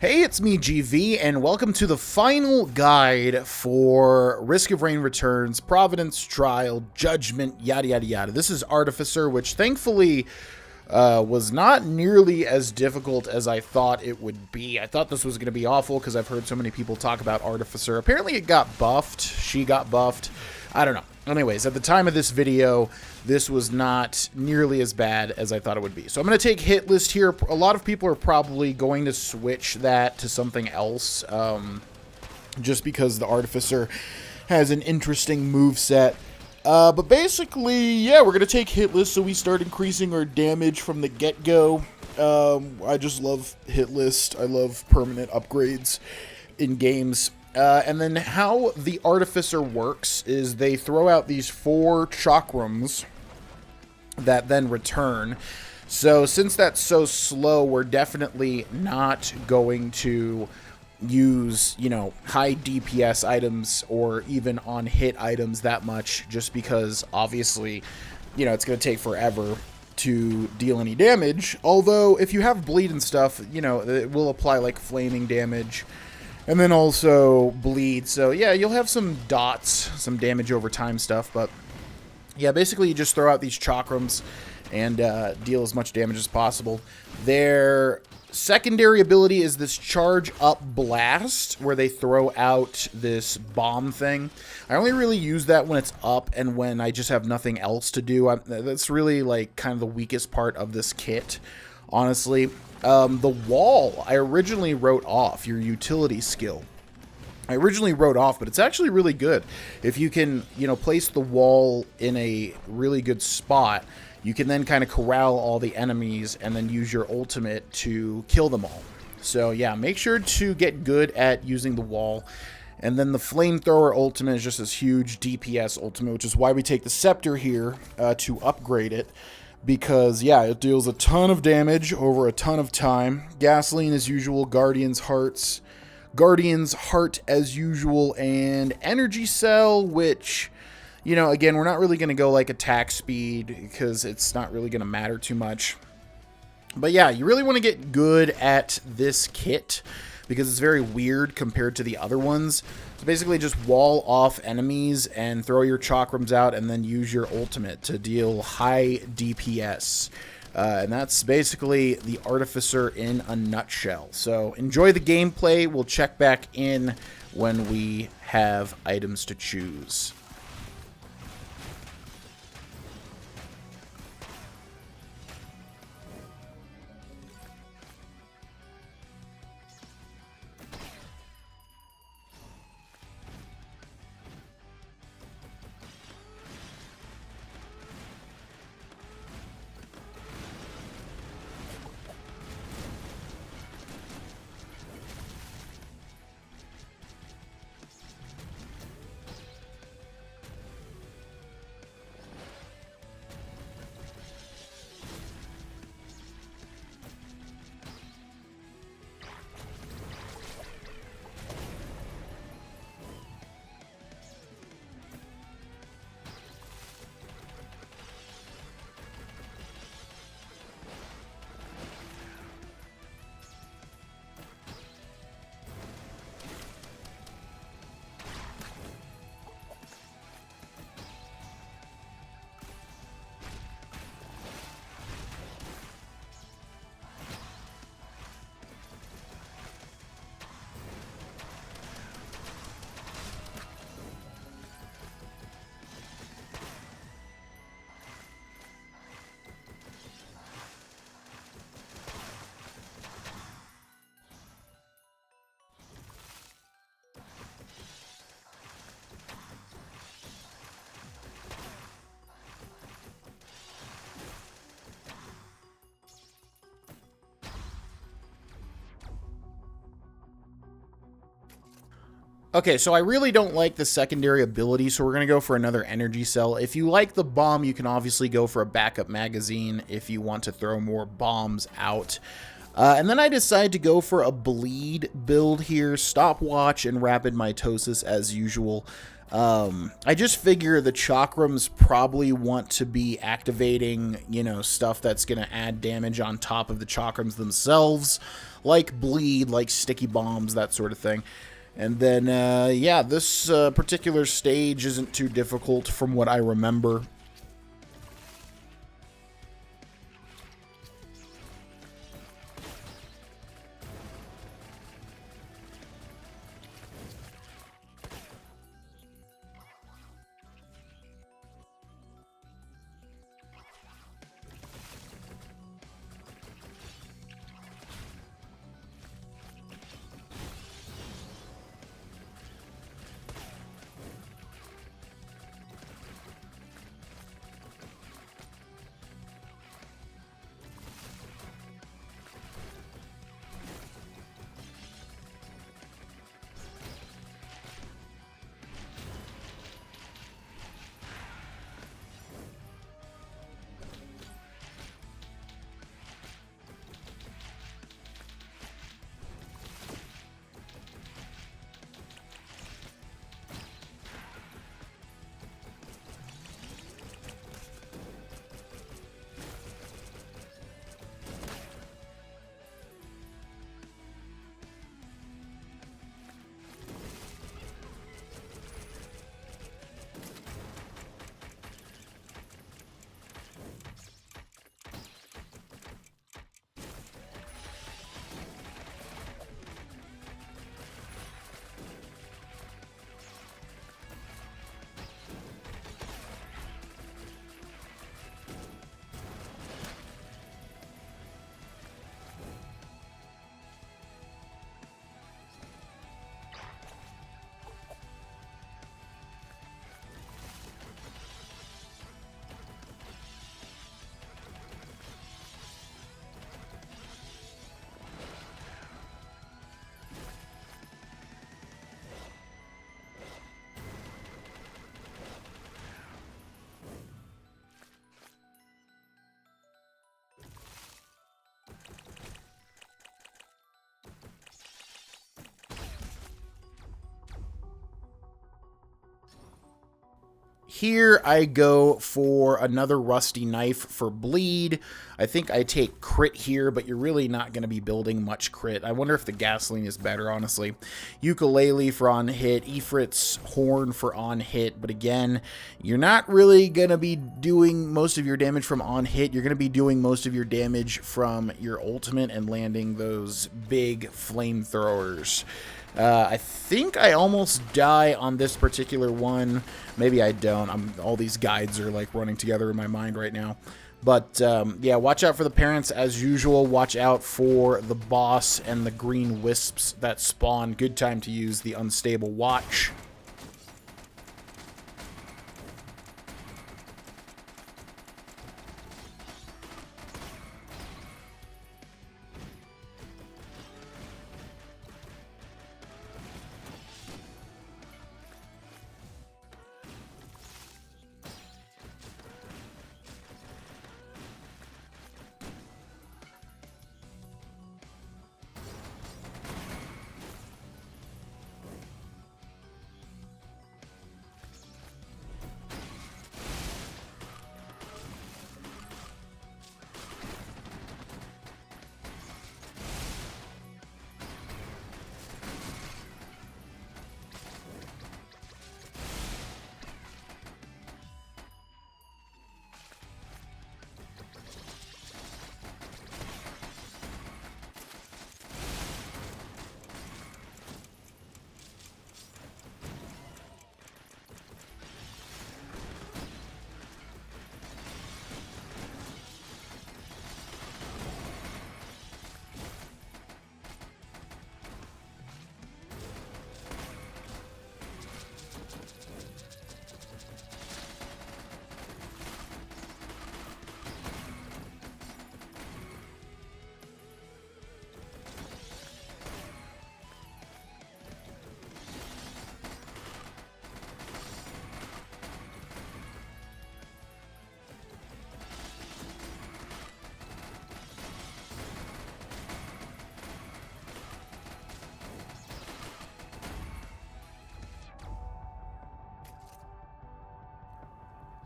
Hey, it's me, GV, and welcome to the final guide for Risk of Rain Returns, Providence Trial, Judgment, yada yada yada. This is Artificer, which thankfully was not nearly as difficult as I thought it would be. I thought this was going to be awful because I've heard so many people talk about Artificer. Apparently it got buffed. She got buffed. I don't know. Anyways, at the time of this video, this was not nearly as bad as I thought it would be. So I'm going to take hit list here. A lot of people are probably going to switch that to something else, just because the Artificer has an interesting move set. But basically, yeah, we're going to take hit list so we start increasing our damage from the get-go. I just love hit list. I love permanent upgrades in games. And then how the Artificer works is they throw out these 4 chakrams that then return. So since that's so slow, we're definitely not going to use, you know, high DPS items or even on hit items that much, just because obviously, you know, it's going to take forever to deal any damage. Although if you have bleed and stuff, you know, it will apply like flaming damage. And then also bleed. So yeah, you'll have some dots, some damage over time stuff. But yeah, basically you just throw out these chakrams and deal as much damage as possible. Their secondary ability is this charge up blast, where they throw out this bomb thing. I only really use that when it's up and when I just have nothing else to do. That's really like kind of the weakest part of this kit, honestly. The wall, I originally wrote off, your utility skill. I originally wrote off, but it's actually really good. If you can, you know, place the wall in a really good spot, you can then kind of corral all the enemies and then use your ultimate to kill them all. So yeah, make sure to get good at using the wall. And then the flamethrower ultimate is just this huge DPS ultimate, which is why we take the scepter here to upgrade it. Because, yeah, it deals a ton of damage over a ton of time. Gasoline as usual, Guardian's Heart as usual, and Energy Cell, which, you know, again, we're not really going to go like attack speed because it's not really going to matter too much. But yeah, you really want to get good at this kit because it's very weird compared to the other ones. So basically just wall off enemies and throw your chakrams out and then use your ultimate to deal high DPS. And that's basically the Artificer in a nutshell. So enjoy the gameplay. We'll check back in when we have items to choose. Okay, so I really don't like the secondary ability, so we're going to go for another energy cell. If you like the bomb, you can obviously go for a backup magazine if you want to throw more bombs out. And then I decided to go for a bleed build here, stopwatch and rapid mitosis as usual. I just figure the chakrams probably want to be activating, you know, stuff that's going to add damage on top of the chakrams themselves, like bleed, like sticky bombs, that sort of thing. And then, yeah, this particular stage isn't too difficult from what I remember. Here I go for another rusty knife for bleed. I think I take crit here, but you're really not going to be building much crit. I wonder if the gasoline is better, honestly. Ukulele for on hit, Ifrit's horn for on hit, but again, you're not really going to be doing most of your damage from on hit. You're going to be doing most of your damage from your ultimate and landing those big flamethrowers. I think I almost die on this particular one. Maybe I don't. All these guides are like running together in my mind right now. But yeah, watch out for the parents as usual. Watch out for the boss and the green wisps that spawn. Good time to use the unstable watch.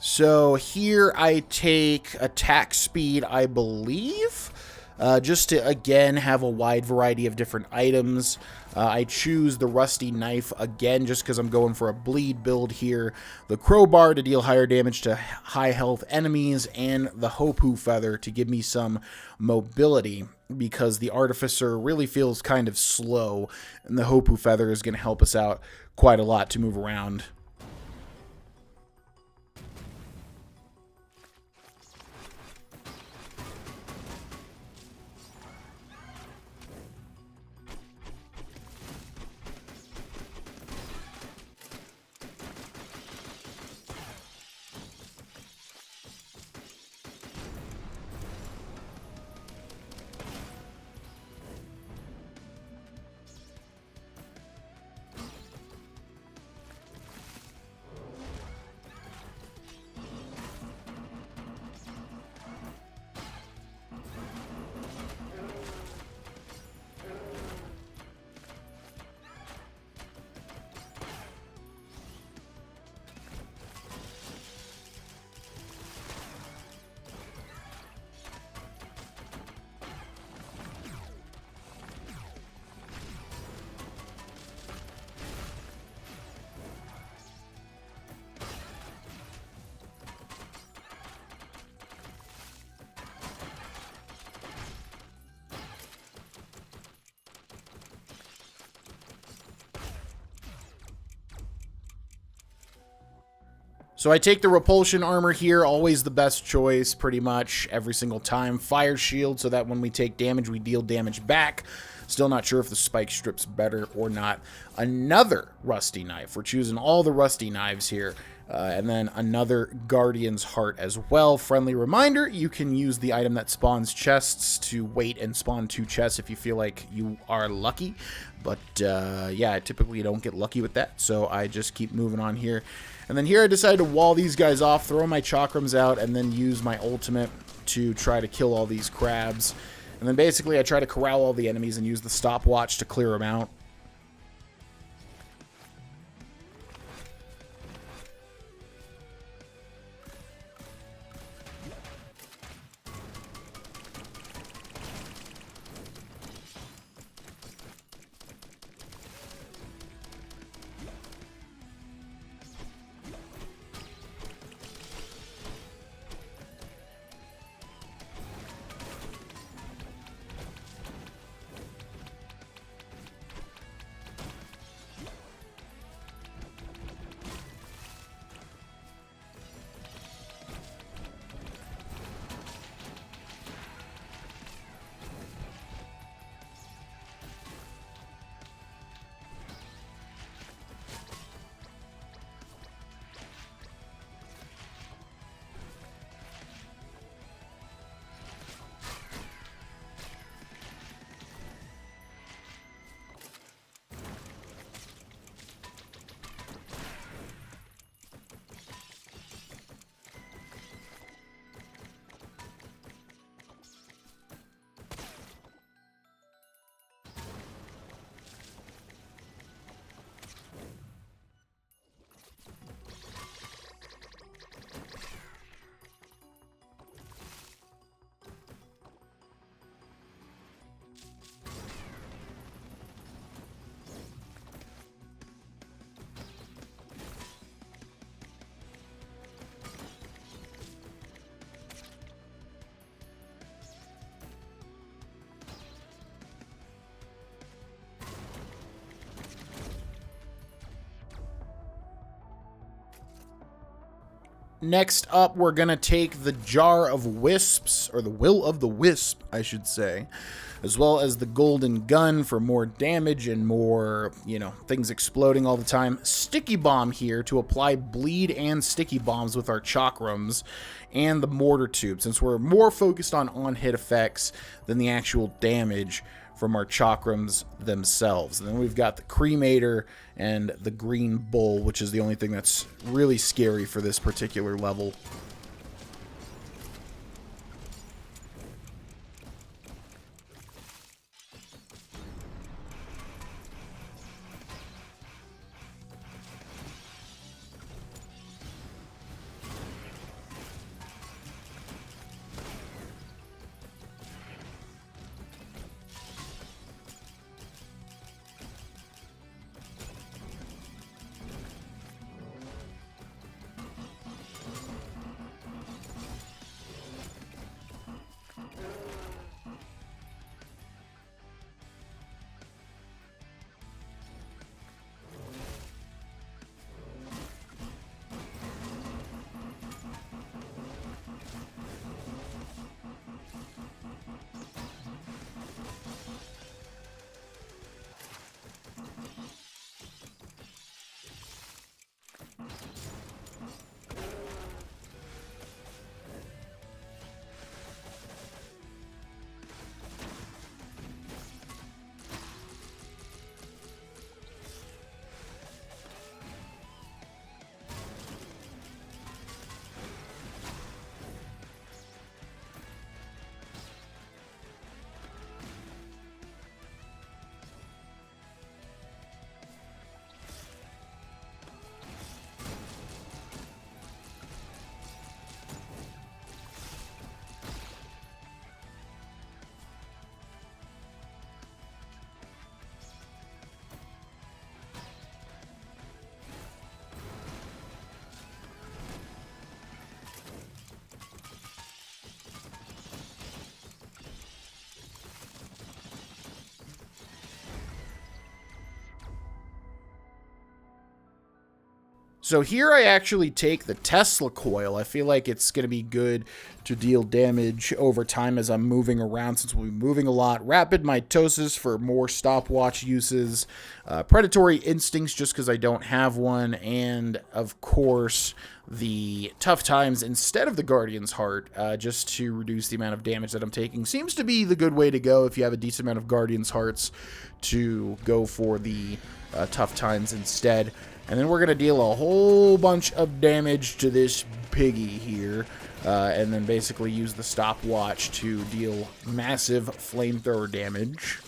So here I take attack speed, I believe. just to, again, have a wide variety of different items. I choose the rusty knife again just because I'm going for a bleed build here. The crowbar to deal higher damage to high health enemies, and the hopu feather to give me some mobility because the Artificer really feels kind of slow, and the hopu feather is going to help us out quite a lot to move around. So I take the repulsion armor here, always the best choice pretty much every single time. Fire shield so that when we take damage, we deal damage back. Still not sure if the spike strip's better or not. Another rusty knife. We're choosing all the rusty knives here. And then another Guardian's Heart as well. Friendly reminder, you can use the item that spawns chests to wait and spawn 2 chests if you feel like you are lucky. But yeah, I typically don't get lucky with that, so I just keep moving on here. And then here I decided to wall these guys off, throw my chakrams out, and then use my ultimate to try to kill all these crabs. And then basically I try to corral all the enemies and use the stopwatch to clear them out. Next up, we're going to take the Jar of Wisps, or the Will of the Wisp, I should say, as well as the Golden Gun for more damage and more, you know, things exploding all the time. Sticky Bomb here to apply bleed and sticky bombs with our chakrams, and the Mortar Tube, since we're more focused on hit effects than the actual damage from our chakrams themselves. And then we've got the Cremator and the Green Bull, which is the only thing that's really scary for this particular level. So here I actually take the Tesla coil. I feel like it's going to be good to deal damage over time as I'm moving around, since we'll be moving a lot. Rapid mitosis for more stopwatch uses. Predatory instincts just because I don't have one. And, of course, the tough times instead of the Guardian's Heart, just to reduce the amount of damage that I'm taking. Seems to be the good way to go if you have a decent amount of Guardian's Hearts, to go for the tough times instead. And then we're going to deal a whole bunch of damage to this piggy here. And then basically use the stopwatch to deal massive flamethrower damage.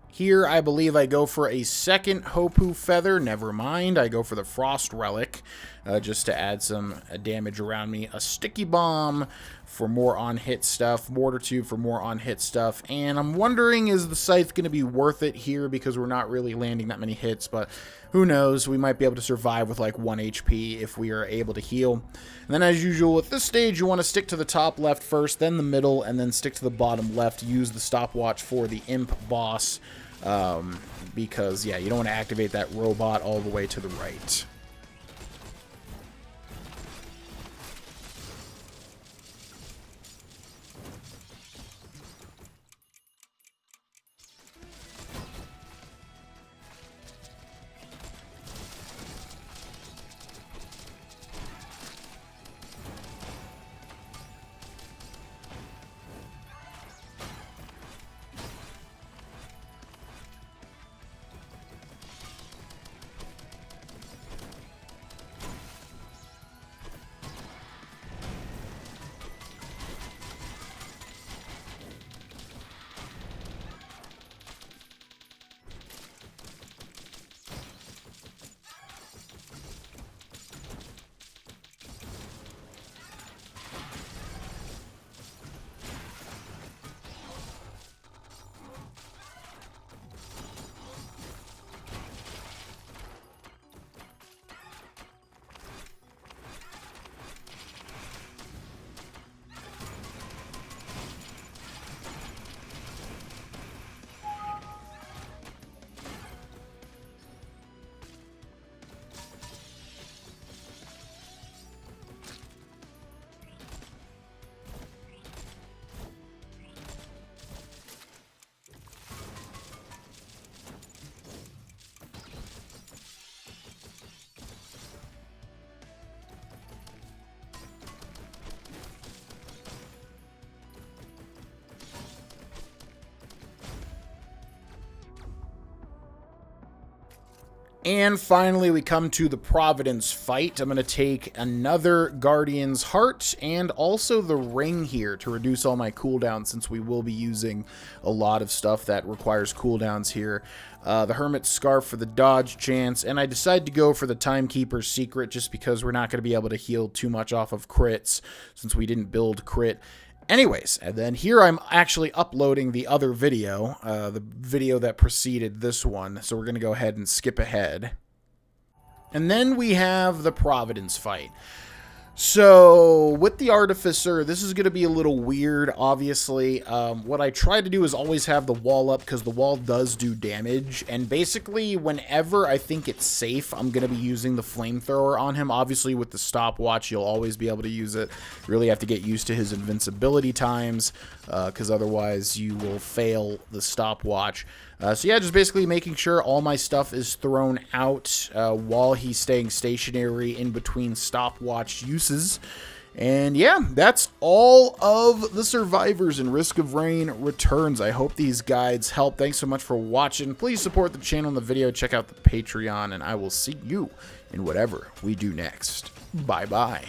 Here, I believe I go for a second Hopu Feather. Never mind. I go for the Frost Relic, just to add some damage around me. A Sticky Bomb for more on-hit stuff. Mortar Tube for more on-hit stuff. And I'm wondering, is the Scythe going to be worth it here? Because we're not really landing that many hits, but who knows? We might be able to survive with like 1 HP if we are able to heal. And then, as usual, at this stage, you want to stick to the top left first, then the middle, and then stick to the bottom left. Use the stopwatch for the Imp boss. Because, yeah, you don't want to activate that robot all the way to the right. And finally, we come to the Providence fight. I'm going to take another Guardian's Heart and also the Ring here to reduce all my cooldowns, since we will be using a lot of stuff that requires cooldowns here. The Hermit's Scarf for the dodge chance, and I decided to go for the Timekeeper's Secret just because we're not going to be able to heal too much off of crits since we didn't build crit. Anyways, and then here I'm actually uploading the other video, the video that preceded this one, so we're going to go ahead and skip ahead. And then we have the Providence fight. So, with the Artificer, this is going to be a little weird, obviously. What I try to do is always have the wall up, because the wall does do damage. And basically, whenever I think it's safe, I'm going to be using the flamethrower on him. Obviously, with the stopwatch, you'll always be able to use it. You really have to get used to his invincibility times, because otherwise you will fail the stopwatch. So yeah, just basically making sure all my stuff is thrown out while he's staying stationary in between stopwatch uses. And yeah, that's all of the survivors in Risk of Rain Returns. I hope these guides help. Thanks so much for watching. Please support the channel and the video. Check out the Patreon, and I will see you in whatever we do next. Bye-bye.